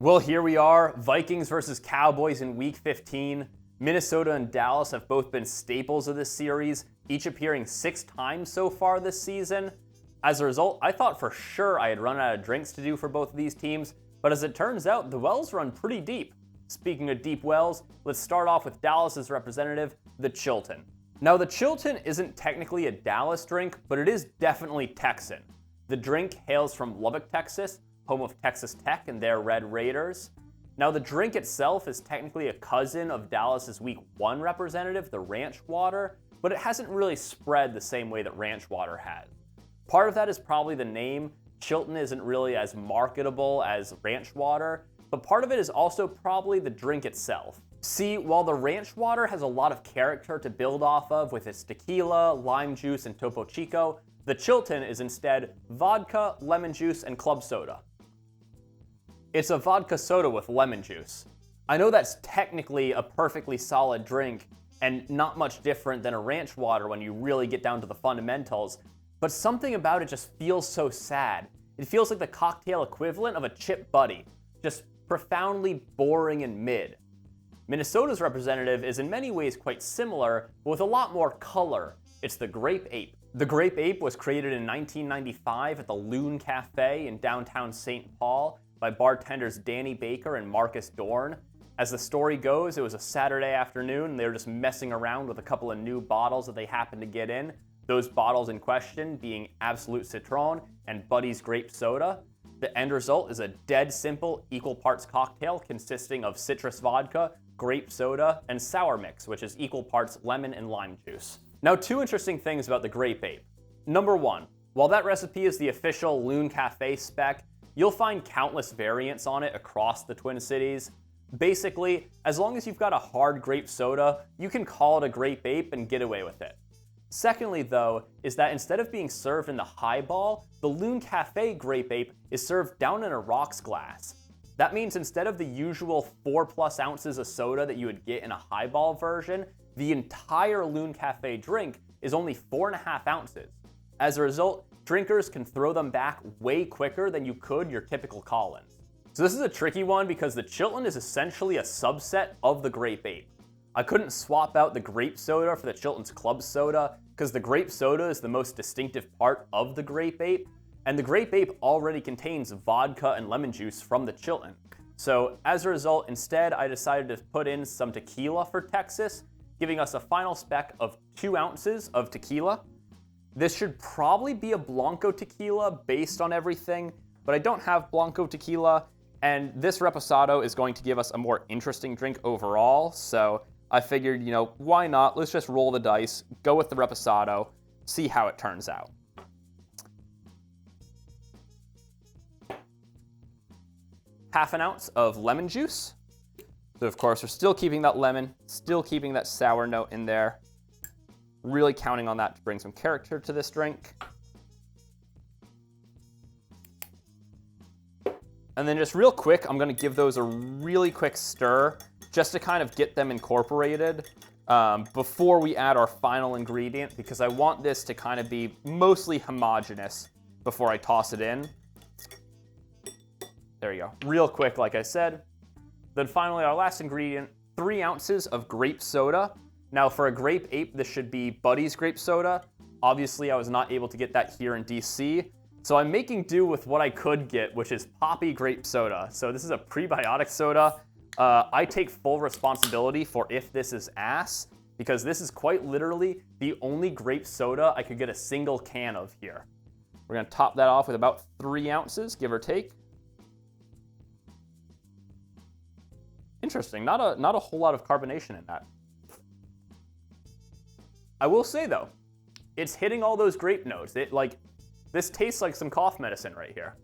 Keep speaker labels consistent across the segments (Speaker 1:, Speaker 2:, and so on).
Speaker 1: Well, here we are, Vikings versus Cowboys in Week 15. Minnesota and Dallas have both been staples of this series, each appearing 6 times so far this season. As a result, I thought for sure I had run out of drinks to do for both of these teams, but as it turns out, the wells run pretty deep. Speaking of deep wells, let's start off with Dallas's representative, the Chilton. Now, the Chilton isn't technically a Dallas drink, but it is definitely Texan. The drink hails from Lubbock, Texas, home of Texas Tech and their Red Raiders. Now, the drink itself is technically a cousin of Dallas's Week 1 representative, the Ranch Water, but it hasn't really spread the same way that Ranch Water has. Part of that is probably the name. Chilton isn't really as marketable as Ranch Water, but part of it is also probably the drink itself. See, while the Ranch Water has a lot of character to build off of with its tequila, lime juice, and Topo Chico, the Chilton is instead vodka, lemon juice, and club soda. It's a vodka soda with lemon juice. I know that's technically a perfectly solid drink and not much different than a Ranch Water when you really get down to the fundamentals, but something about it just feels so sad. It feels like the cocktail equivalent of a Chip Buddy, just profoundly boring and mid. Minnesota's representative is in many ways quite similar, but with a lot more color. It's the Grape Ape. The Grape Ape was created in 1995 at the Loon Cafe in downtown St. Paul by bartenders Danny Baker and Marcus Dorn. As the story goes, it was a Saturday afternoon and they were just messing around with a couple of new bottles that they happened to get in. Those bottles in question being Absolute Citron and Buddy's Grape Soda. The end result is a dead simple equal parts cocktail consisting of citrus vodka, grape soda, and sour mix, which is equal parts lemon and lime juice. Now, 2 interesting things about the Grape Ape. Number 1, while that recipe is the official Loon Cafe spec, you'll find countless variants on it across the Twin Cities. Basically, as long as you've got a hard grape soda, you can call it a Grape Ape and get away with it. Secondly, though, is that instead of being served in the highball, the Loon Cafe Grape Ape is served down in a rocks glass. That means instead of the usual 4+ ounces of soda that you would get in a highball version, the entire Loon Cafe drink is only 4.5 ounces. As a result, drinkers can throw them back way quicker than you could your typical Collins. So this is a tricky one because the Chilton is essentially a subset of the Grape Ape. I couldn't swap out the grape soda for the Chilton's club soda because the grape soda is the most distinctive part of the Grape Ape, and the Grape Ape already contains vodka and lemon juice from the Chilton. So as a result, instead I decided to put in some tequila for Texas, giving us a final spec of 2 ounces of tequila. This should probably be a Blanco tequila based on everything, but I don't have Blanco tequila, and this Reposado is going to give us a more interesting drink overall, so I figured, why not? Let's just roll the dice, go with the Reposado, see how it turns out. Half an ounce of lemon juice. So of course, we're still keeping that lemon, still keeping that sour note in there. Really counting on that to bring some character to this drink. And then just real quick, I'm gonna give those a really quick stir just to kind of get them incorporated before we add our final ingredient, because I want this to kind of be mostly homogeneous before I toss it in. There you go, real quick, like I said. Then finally, our last ingredient, 3 ounces of grape soda. Now for a Grape Ape, this should be Buddy's Grape Soda. Obviously, I was not able to get that here in DC, so I'm making do with what I could get, which is Poppy Grape Soda. So this is a prebiotic soda. I take full responsibility for if this is ass, because this is quite literally the only grape soda I could get a single can of here. We're gonna top that off with about 3 ounces, give or take. Interesting, not a whole lot of carbonation in that. I will say though, it's hitting all those grape notes. This tastes like some cough medicine right here.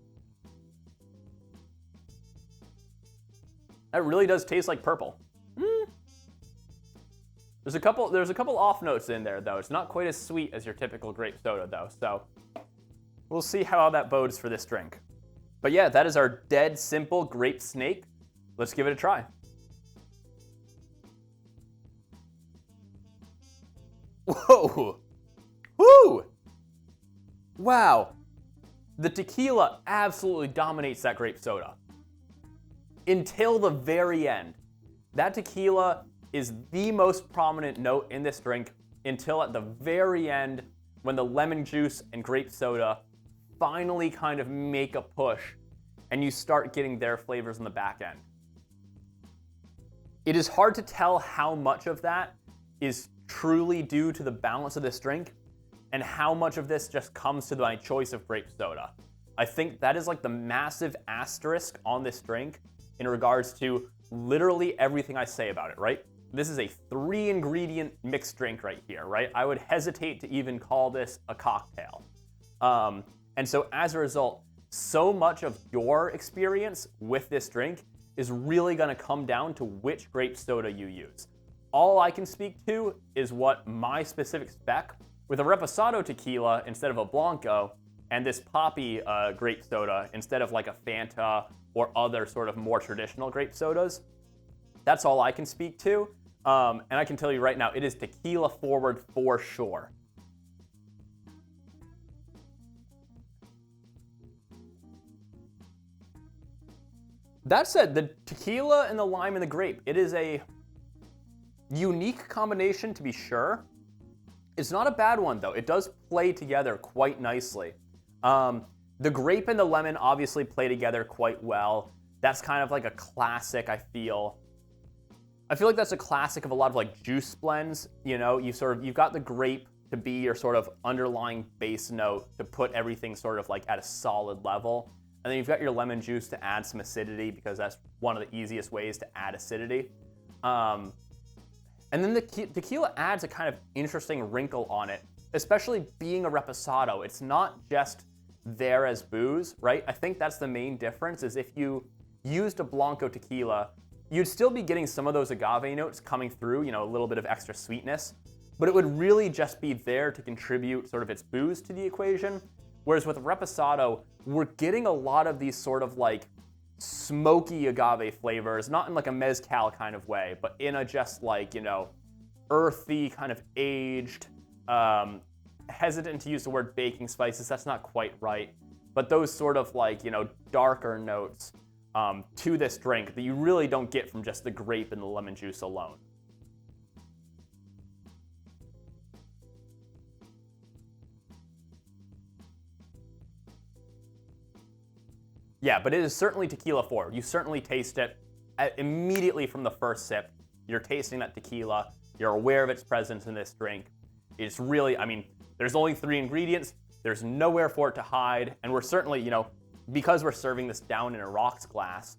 Speaker 1: That really does taste like purple. There's a couple off notes in there though. It's not quite as sweet as your typical grape soda though, so we'll see how that bodes for this drink. But yeah, that is our dead simple Grape Snake. Let's give it a try. Whoa! Woo! Wow. The tequila absolutely dominates that grape soda. until the very end. That tequila is the most prominent note in this drink until at the very end when the lemon juice and grape soda finally kind of make a push and you start getting their flavors in the back end. It is hard to tell how much of that is truly due to the balance of this drink and how much of this just comes to my choice of grape soda. I think that is like the massive asterisk on this drink in regards to literally everything I say about it, right? This is a 3-ingredient mixed drink right here, right? I would hesitate to even call this a cocktail. And so as a result, so much of your experience with this drink is really gonna come down to which grape soda you use. All I can speak to is what my specific spec with a Reposado tequila instead of a Blanco and this poppy grape soda instead of like a Fanta or other sort of more traditional grape sodas. That's all I can speak to. And I can tell you right now, it is tequila forward for sure. That said, the tequila and the lime and the grape, it is a unique combination to be sure. It's not a bad one though. It does play together quite nicely. The grape and the lemon obviously play together quite well. That's kind of like a classic, I feel like that's a classic of a lot of like juice blends. You know, you've got the grape to be your sort of underlying base note to put everything sort of like at a solid level. And then you've got your lemon juice to add some acidity because that's one of the easiest ways to add acidity. And then the tequila adds a kind of interesting wrinkle on it, especially being a Reposado. It's not just there as booze, right? I think that's the main difference is if you used a Blanco tequila, you'd still be getting some of those agave notes coming through, you know, a little bit of extra sweetness, but it would really just be there to contribute sort of its booze to the equation. Whereas with Reposado, we're getting a lot of these sort of like smoky agave flavors, not in like a mezcal kind of way, but in a just like, you know, earthy kind of aged, hesitant to use the word baking spices, that's not quite right, but those sort of like, you know, darker notes to this drink that you really don't get from just the grape and the lemon juice alone. Yeah, but it is certainly tequila forward. You certainly taste it immediately from the first sip. You're tasting that tequila. You're aware of its presence in this drink. It's really, I mean, there's only 3 ingredients. There's nowhere for it to hide. And we're certainly, you know, because we're serving this down in a rocks glass,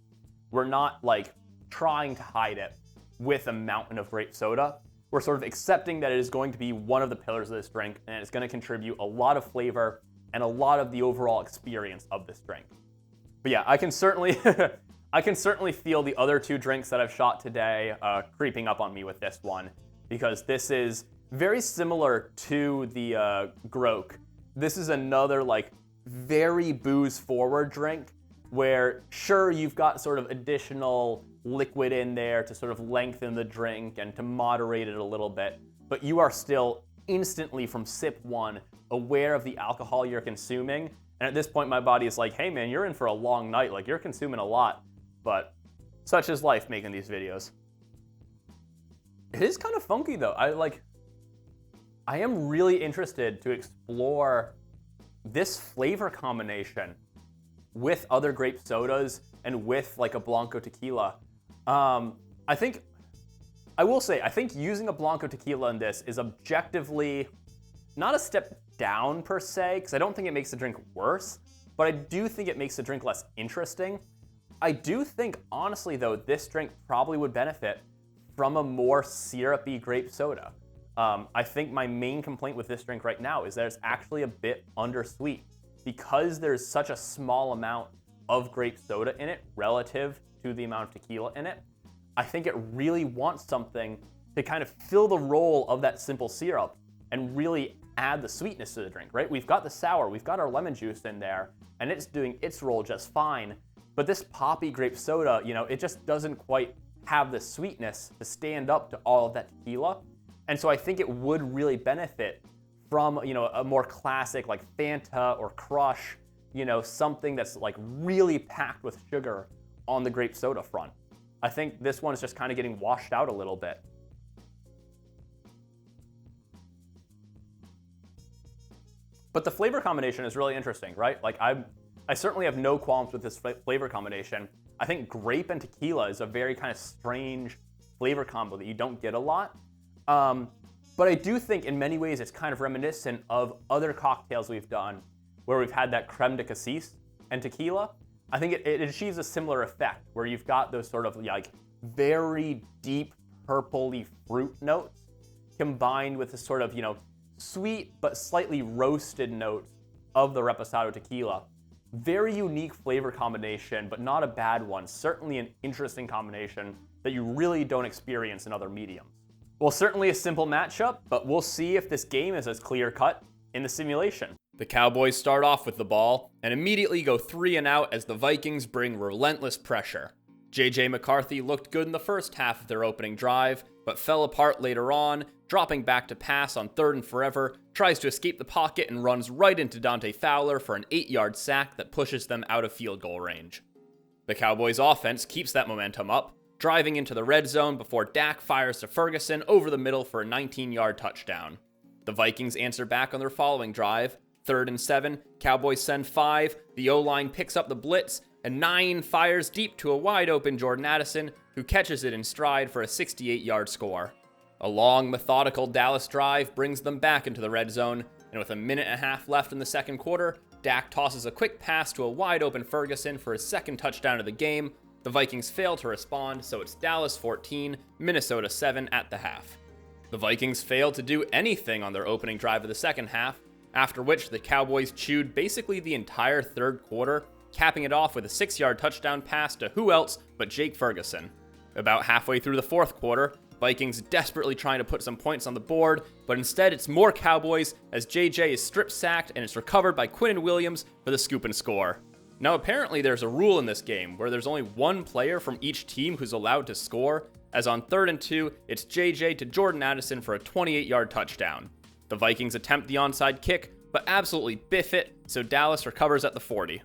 Speaker 1: we're not like trying to hide it with a mountain of grape soda. We're sort of accepting that it is going to be one of the pillars of this drink and it's going to contribute a lot of flavor and a lot of the overall experience of this drink. But yeah, I can certainly feel the other 2 drinks that I've shot today creeping up on me with this one, because this is very similar to the Groke. This is another like very booze forward drink where sure you've got sort of additional liquid in there to sort of lengthen the drink and to moderate it a little bit, but you are still instantly from sip 1 aware of the alcohol you're consuming. And at this point, my body is like, hey man, you're in for a long night. Like, you're consuming a lot. But such is life making these videos. It is kind of funky though. I am really interested to explore this flavor combination with other grape sodas and with like a Blanco tequila. I think using a Blanco tequila in this is objectively not a step down per se, because I don't think it makes the drink worse, but I do think it makes the drink less interesting. I do think, honestly though, this drink probably would benefit from a more syrupy grape soda. I think my main complaint with this drink right now is that it's actually a bit undersweet. Because there's such a small amount of grape soda in it relative to the amount of tequila in it, I think it really wants something to kind of fill the role of that simple syrup and really add the sweetness to the drink, right? We've got the sour, we've got our lemon juice in there, and it's doing its role just fine. But this poppy grape soda, you know, it just doesn't quite have the sweetness to stand up to all of that tequila. And so I think it would really benefit from, you know, a more classic like Fanta or Crush, you know, something that's like really packed with sugar on the Grape Soda front. I think this one's just kind of getting washed out a little bit. But the flavor combination is really interesting, right? Like I certainly have no qualms with this flavor combination. I think grape and tequila is a very kind of strange flavor combo that you don't get a lot. But I do think in many ways it's kind of reminiscent of other cocktails we've done where we've had that creme de cassis and tequila. I think it achieves a similar effect where you've got those sort of like very deep purpley fruit notes combined with this sort of, sweet but slightly roasted notes of the Reposado tequila. Very unique flavor combination, but not a bad one. Certainly an interesting combination that you really don't experience in other mediums. Well, certainly a simple matchup, but we'll see if this game is as clear-cut in the simulation. The Cowboys start off with the ball and immediately go 3 and out as the Vikings bring relentless pressure. J.J. McCarthy looked good in the first half of their opening drive, but fell apart later on, dropping back to pass on 3rd and forever, tries to escape the pocket and runs right into Dante Fowler for an 8-yard sack that pushes them out of field goal range. The Cowboys' offense keeps that momentum up, driving into the red zone before Dak fires to Ferguson over the middle for a 19-yard touchdown. The Vikings answer back on their following drive. 3rd and 7, Cowboys send 5, the O-line picks up the blitz, and NEIN fires deep to a wide-open Jordan Addison, who catches it in stride for a 68-yard score. A long, methodical Dallas drive brings them back into the red zone, and with a minute and a half left in the second quarter, Dak tosses a quick pass to a wide-open Ferguson for his second touchdown of the game. The Vikings fail to respond, so it's Dallas 14, Minnesota 7 at the half. The Vikings failed to do anything on their opening drive of the second half, after which the Cowboys chewed basically the entire third quarter, capping it off with a 6-yard touchdown pass to who else but Jake Ferguson. About halfway through the fourth quarter, Vikings desperately trying to put some points on the board, but instead it's more Cowboys as JJ is strip sacked and it's recovered by Quinnen Williams for the scoop and score. Now apparently there's a rule in this game where there's only one player from each team who's allowed to score, as on 3rd and 2, it's JJ to Jordan Addison for a 28-yard touchdown. The Vikings attempt the onside kick, but absolutely biff it, so Dallas recovers at the 40.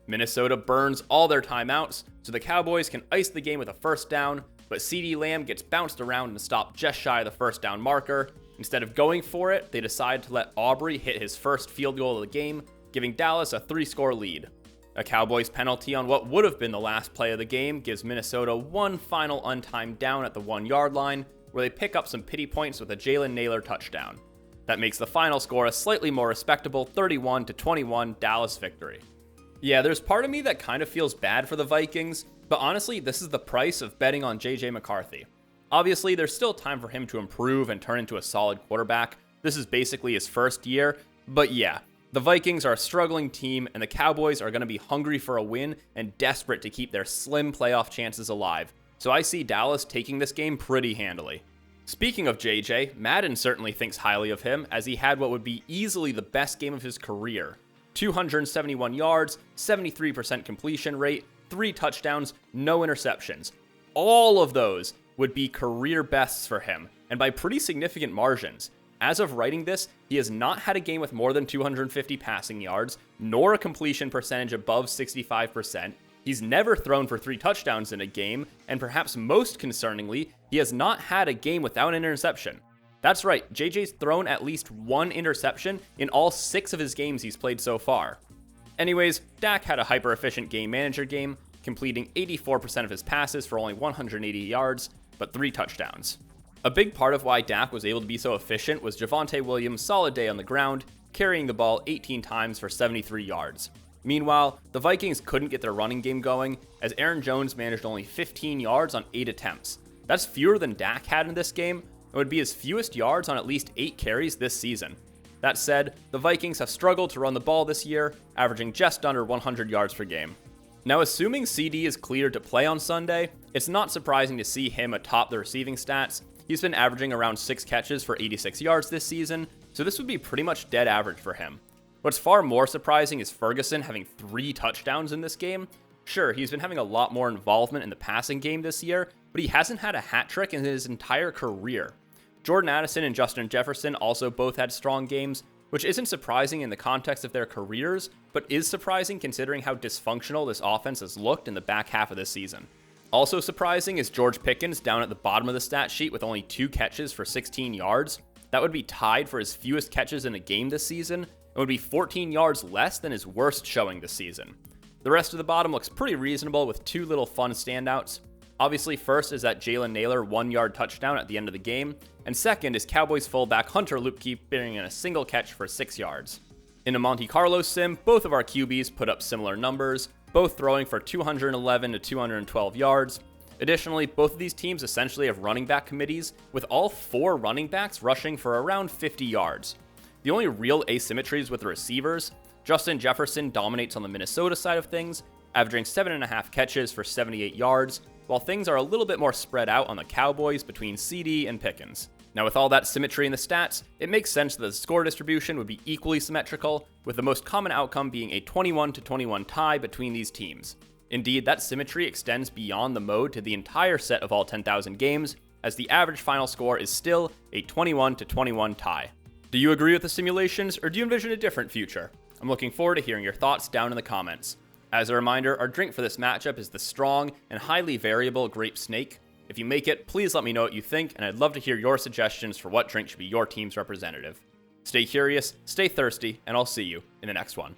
Speaker 1: Minnesota burns all their timeouts, so the Cowboys can ice the game with a first down, but CeeDee Lamb gets bounced around and stopped just shy of the first down marker. Instead of going for it, they decide to let Aubrey hit his first field goal of the game, giving Dallas a 3-score lead. A Cowboys penalty on what would have been the last play of the game gives Minnesota one final untimed down at the 1-yard line, where they pick up some pity points with a Jalen Nailor touchdown. That makes the final score a slightly more respectable 31-21 Dallas victory. Yeah, there's part of me that kind of feels bad for the Vikings, but honestly, this is the price of betting on JJ McCarthy. Obviously, there's still time for him to improve and turn into a solid quarterback. This is basically his first year, but yeah, the Vikings are a struggling team, and the Cowboys are going to be hungry for a win and desperate to keep their slim playoff chances alive. So I see Dallas taking this game pretty handily. Speaking of JJ, Madden certainly thinks highly of him, as he had what would be easily the best game of his career. 271 yards, 73% completion rate, 3 touchdowns, no interceptions. All of those would be career bests for him, and by pretty significant margins. As of writing this, he has not had a game with more than 250 passing yards, nor a completion percentage above 65%. He's never thrown for 3 touchdowns in a game, and perhaps most concerningly, he has not had a game without an interception. That's right, JJ's thrown at least 1 interception in all 6 of his games he's played so far. Anyways, Dak had a hyper-efficient game manager game, completing 84% of his passes for only 180 yards, but 3 touchdowns. A big part of why Dak was able to be so efficient was Javonte Williams' solid day on the ground, carrying the ball 18 times for 73 yards. Meanwhile, the Vikings couldn't get their running game going, as Aaron Jones managed only 15 yards on 8 attempts. That's fewer than Dak had in this game, and would be his fewest yards on at least 8 carries this season. That said, the Vikings have struggled to run the ball this year, averaging just under 100 yards per game. Now, assuming CD is cleared to play on Sunday, it's not surprising to see him atop the receiving stats. He's been averaging around 6 catches for 86 yards this season, so this would be pretty much dead average for him. What's far more surprising is Ferguson having 3 touchdowns in this game. Sure, he's been having a lot more involvement in the passing game this year, but he hasn't had a hat trick in his entire career. Jordan Addison and Justin Jefferson also both had strong games, which isn't surprising in the context of their careers, but is surprising considering how dysfunctional this offense has looked in the back half of this season. Also surprising is George Pickens down at the bottom of the stat sheet with only 2 catches for 16 yards. That would be tied for his fewest catches in a game this season, and would be 14 yards less than his worst showing this season. The rest of the bottom looks pretty reasonable with 2 little fun standouts. Obviously, first is that Jalen Naylor 1-yard touchdown at the end of the game, and second is Cowboys fullback Hunter Luepke bearing in a single catch for 6 yards. In a Monte Carlo sim, both of our QBs put up similar numbers, both throwing for 211 to 212 yards. Additionally, both of these teams essentially have running back committees, with all 4 running backs rushing for around 50 yards. The only real asymmetries with the receivers, Justin Jefferson dominates on the Minnesota side of things, averaging 7.5 catches for 78 yards, while things are a little bit more spread out on the Cowboys between CD and Pickens. Now, with all that symmetry in the stats, it makes sense that the score distribution would be equally symmetrical, with the most common outcome being a 21-21 tie between these teams. Indeed, that symmetry extends beyond the mode to the entire set of all 10,000 games, as the average final score is still a 21-21 tie. Do you agree with the simulations, or do you envision a different future? I'm looking forward to hearing your thoughts down in the comments. As a reminder, our drink for this matchup is the strong and highly variable Grape Snake. If you make it, please let me know what you think, and I'd love to hear your suggestions for what drink should be your team's representative. Stay curious, stay thirsty, and I'll see you in the next one.